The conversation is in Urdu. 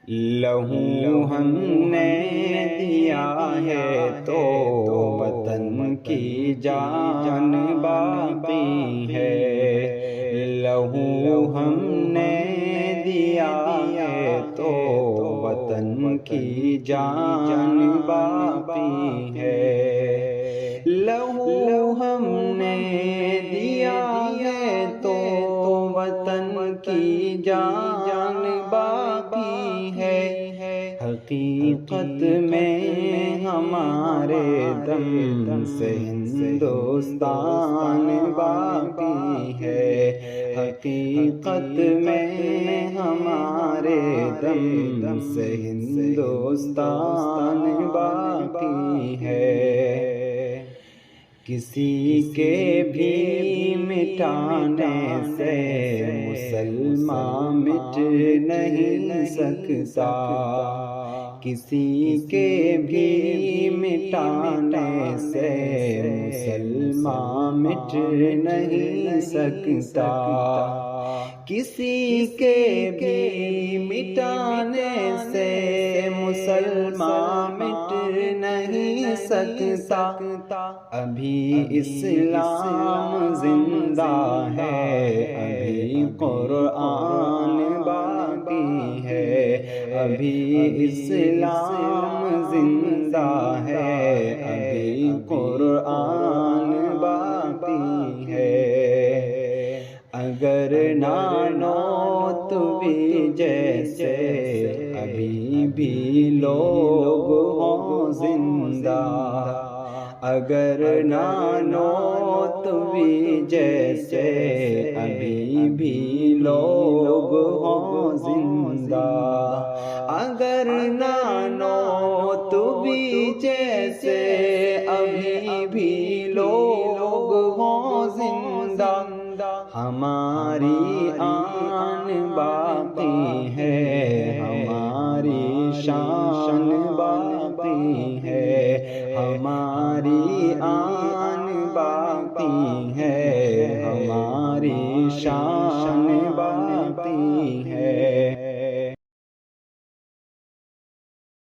لہو ہم نے دیا ہے تو وطن کی جان باقی ہے، لہو ہم نے دیا ہے تو وطن کی جان باقی ہے، لہو ہم نے دیا ہے تو وطن کی جان باقی ہے، حقیقت میں ہمارے دم سے ہندوستان باقی ہے، حقیقت میں ہمارے دم سے ہندوستان باقی ہے، کسی کے بھی مٹانے سے مسلمان مٹ نہیں سکتا، کسی کے بھی مٹانے سے مسلمان مٹ نہیں سکتا، کسی کے بھی مٹانے سے مسلمان مٹ نہیں سکتا، ابھی اسلام زندہ ہے، ابھی قرآن باقی ہے، ابھی اسلام زندہ ہے، ابھی قرآن باقی ہے، اگر نانوتوی جیسے ابھی بھی لوگ ہوں زندہ، اگر نانوتوی جیسے ابھی بھی لوگ ہوں زندہ، اگر نانوتوی جیسے ابھی بھی لوگ ہوں زندہ، ہماری آن باقی ہے، ہماری شان باقی ہے، ہماری آن باقی ہے، ہماری شان باقی